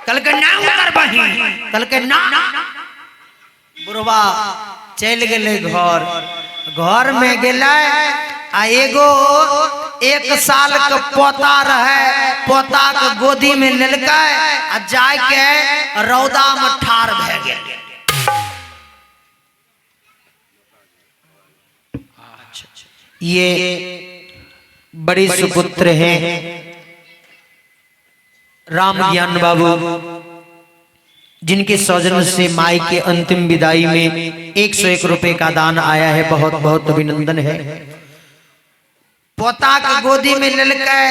कल के ना उतर बही, कल के ना बुढ़वा चल गए घर। घर में गए आ एगो 1 साल का पोता रहे, पोता के गोदी में लेलक आ जाके रौदा में ठार भे गए। ये बड़ी सुपुत्र हैं राम ज्ञान बाबू, जिनके सौजन्य से माई के अंतिम विदाई में 101 रुपए का दान आया है। बहुत बहुत अभिनंदन है। पोता के गोदी में लेलकै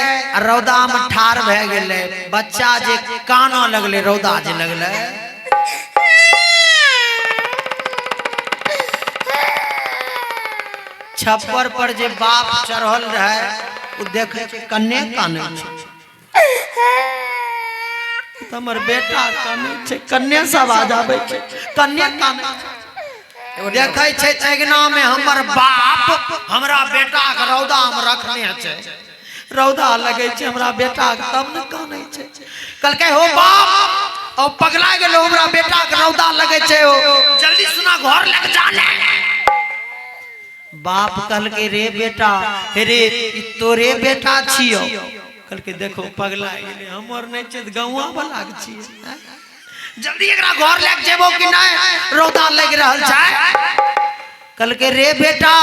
रौदा में ठार भे गेले। बच्चा जे काना लगले, रौदा जे लगले, छप्पर पर जे बाप चढ़ल रहे वो देखे कन्ने काने हमर बेटा काने छे, कन्ने सब आ जाबे छे, कन्ने काने देखे छे। अगना में हमर बाप हमरा बेटा के रौदा में रखने छे, रौदा लगे छे हमरा बेटा के, तब न काने छे। कल के हो बाप और पगला गेलो, हमरा बेटा के रौदा लगे छे, हो जल्दी सुना घर लग जाने। बाप कल के रे बेटा, रे तोरे बेटा छियो। कल के देखो पगला गेले, हमर नहीं छे गौवा वाला के छिए, जल्दी एकरा घर लेके जेबो कि नहीं, रौदा लग रहल छै। कल के रे बेटा,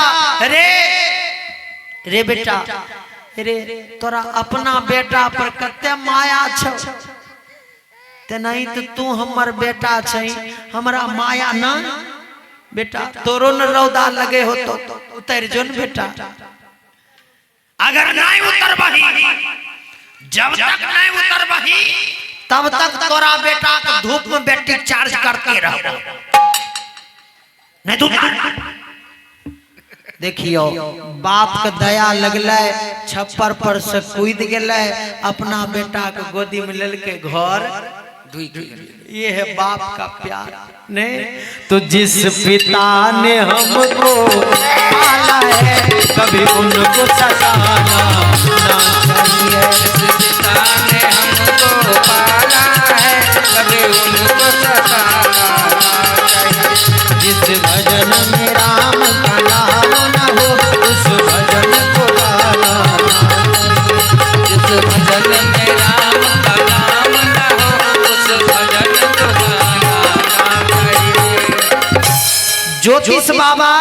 रे बेटा, रे तोरा अपना बेटा पर कते माया छौ, ते नहीं तो तू हमर बेटा छै, हमरा माया ना। बेटा तोरो न रौदा लगे हो तो उतर जो न बेटा। अगर नहीं उतर बही, जब तक नहीं उतर बही तब तक तोरा बेटा के धूप में बैटरी चार्ज करते रहो, नहीं तो देखियो बाप के दया लगले, छप्पर पर से कूद गेले, अपना बेटा के गोदी में लेके घर। ये है बाप का प्यार। नहीं तो जिस पिता ने हमको पाला है कभी उनको सताना ना चाहिए। जिस पिता ने हमको पाला है कभी उनको सताना ना चाहिए। जिस भजन में राम का नाम न हो उस भजन को गाना ना चाहिए। जिस भजन में राम का नाम न हो उस भजन को गाना ना चाहिए। ज्योतिष बाबा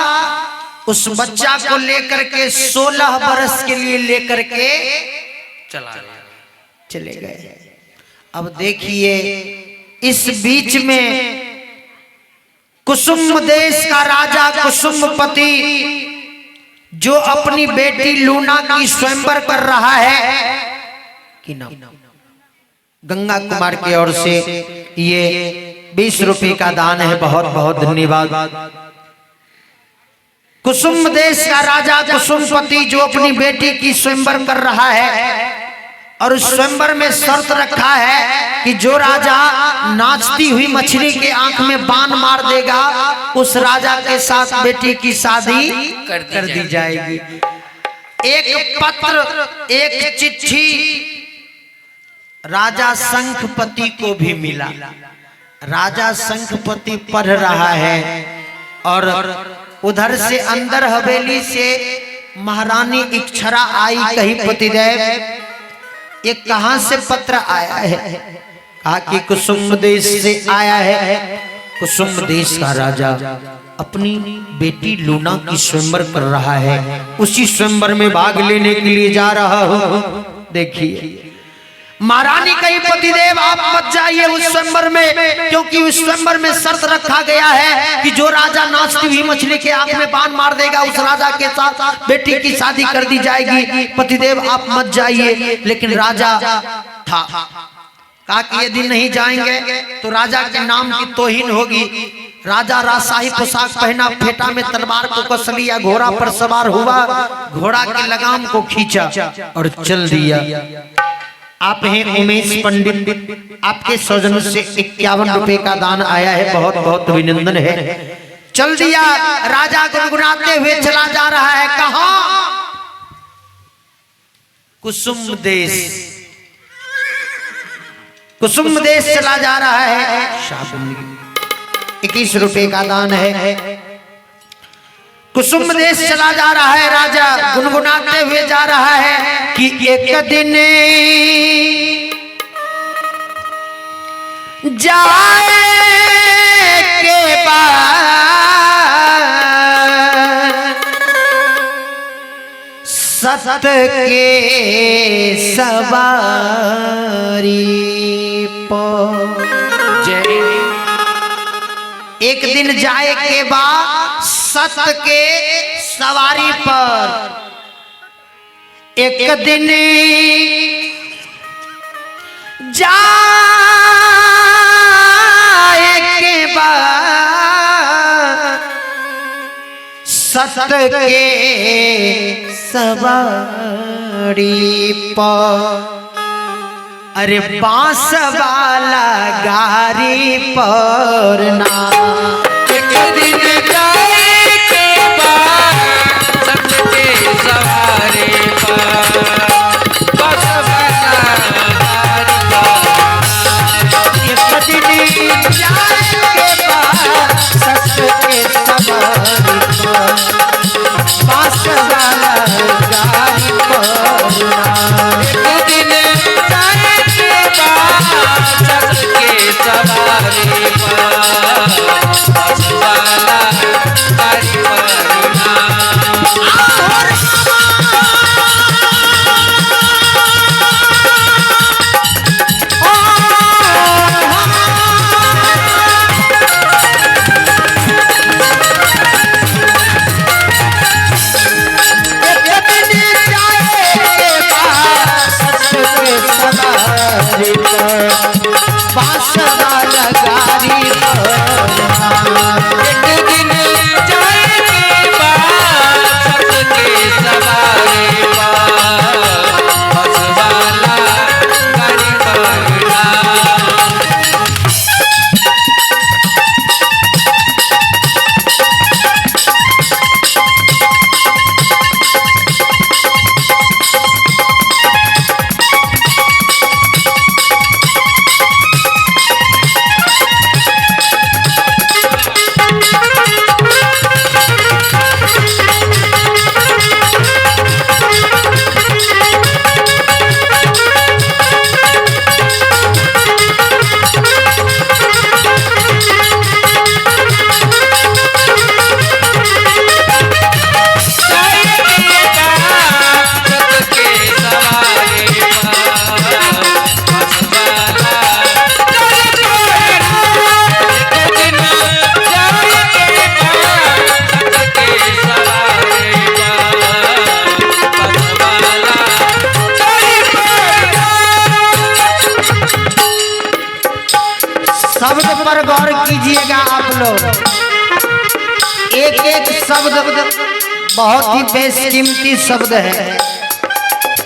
उस बच्चा को लेकर के 16 वर्ष के लिए लेकर के चले गए। अब देखिए इस बीच में कुसुम देश का राजा कुसुमपति जो अपनी बेटी लूना की स्वयंवर कर रहा है कि ना, गंगा कुमार की ओर से ये 20 रुपए का दान है। बहुत बहुत धन्यवाद। कुसुम देश का राजा कुसुमपति जो अपनी बेटी की स्वयंवर कर रहा है और उस स्वयंवर में शर्त रखा है कि जो राजा नाचती हुई मछली के आंख में बाण मार देगा उस राजा के साथ बेटी की शादी कर दी जाएगी। एक पत्र, एक चिट्ठी राजा शंखपति को भी मिला। राजा शंखपति पढ़ रहा है और उधर से अंदर हवेली से महारानी इक्षरा आई। कही पतिदेव ये कहां से पत्र आया है? कहा कि कुसुम देश से आया है। कुसुम देश का राजा अपनी बेटी लूना की स्वयंवर कर रहा है, उसी स्वयंवर में भाग लेने के लिए जा रहा हूं। देखिए महारानी कही पतिदेव आप मत जाइए उस स्वयंवर में, क्योंकि उस स्वयंवर में शर्त रखा गया है कि जो राजा नाचती हुई मछली के आंख में बाण मार देगा उस राजा के साथ बेटी की शादी कर दी जाएगी। पतिदेव आप मत जाइए। लेकिन राजा था, कहा कि यदि नहीं जाएंगे तो राजा के नाम की तौहीन होगी। राजा राजशाही पोशाक पहना, फेटा में तलवार को कस लिया, घोड़ा पर सवार हुआ, घोड़ा के लगाम को खींचा और चल दिया। आप हैं उमेश पंडित, आपके सौजन्य से 51 रुपए का दान आया है। बहुत बहुत अभिनंदन है। चल दिया। राजा गुनगुनाते हुए चला जा रहा है। कहां? कुसुम देश। कुसुम देश चला जा रहा है। 21 रुपए का दान है। कुसुम देश चला जा रहा है। राजा गुनगुनाते हुए जा रहा है कि एक दिन जाए के बाद सत के सवारी पर, एक दिन जाए के बाद सत के सवारी पर, एक दिन जाए के बाद सत के सवारी पर, अरे बांस वाला गारी पर ना, एक दिन जाए के बाद सत के सवारी पर, बांस वाला गारी पर, एक दिन जाए के बाद सत के सवारी पर, बांस वाला गारी पर ना, एक दिन जाए के बाद सत के सवारी पर, बांस वाला गारी पर ना। बांस वाला गारी पर ना, एक दिन जाए के बाद सत के सवारी पर, बांस वाला गारी पर ना। शब्द पर गौर कीजिएगा आप लोग। एक एक शब्द बहुत ही बेशकीमती शब्द है।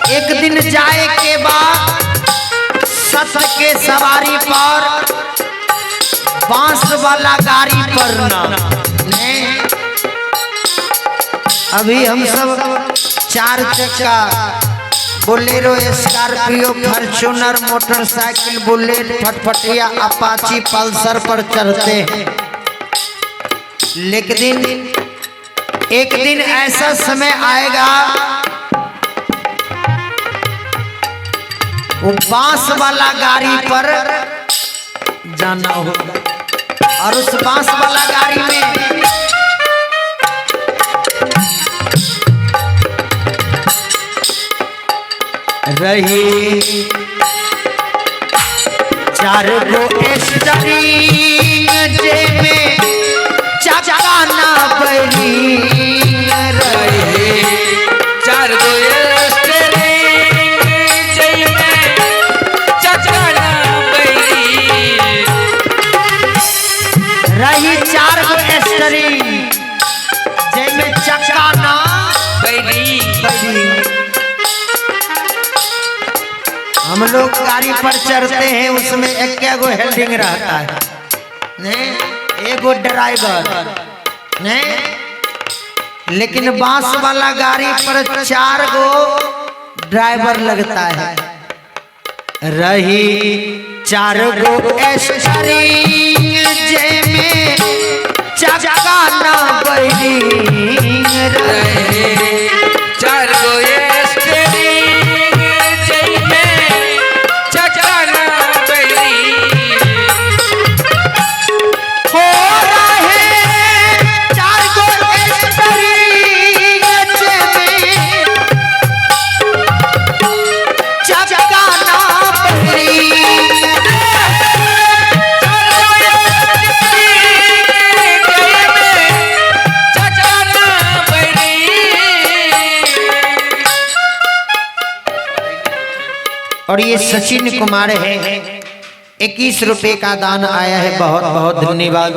एक दिन जाए के बाद सत के सवारी पर, बांस वाला गाड़ी पर ना। अभी हम सब 4 चक्का Bolero, Scorpio, Fortuner, motorcycle, bullet, फटफटिया, अपाची, पल्सर पर चढ़ते हैं। लेकिन एक दिन ऐसा समय आएगा वो बांस वाला गाड़ी पर जाना होगा, और उस बांस वाला गाड़ी में रही 4 गो स्टरिंग जेमे चक्का ना बनी, रही 4 गो स्टरिंग जेमे चक्का ना बनी, रही 4 गो स्टरिंग जेमे चक्का ना बनी। हम लोग गाड़ी पर चढ़ते हैं, उसमें एक गो हेल्डिंग रहता है, नहीं एगो ड्राइवर नहीं, लेकिन बांस वाला गाड़ी पर 4 गो ड्राइवर लगता है। रही 4 गो स्टरिंग जेमे चक्का ना बैरिंग रहे। 4 गो स्टेरिंग जई में चक्का ना बैरिंग हो रहे 4 गो स्टरिंग जेमे चक्का ना बैरिंग। और ये सचिन कुमार है, 21 रुपए का दान आया है, बहुत बहुत धन्यवाद।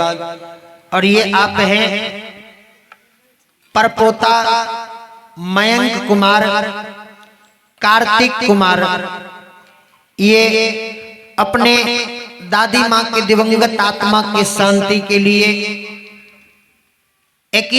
और ये आप हैं परपोता मयंक कुमार, कार्तिक कुमार, ये अपने दादी माँ के दिवंगत आत्मा की शांति के लिए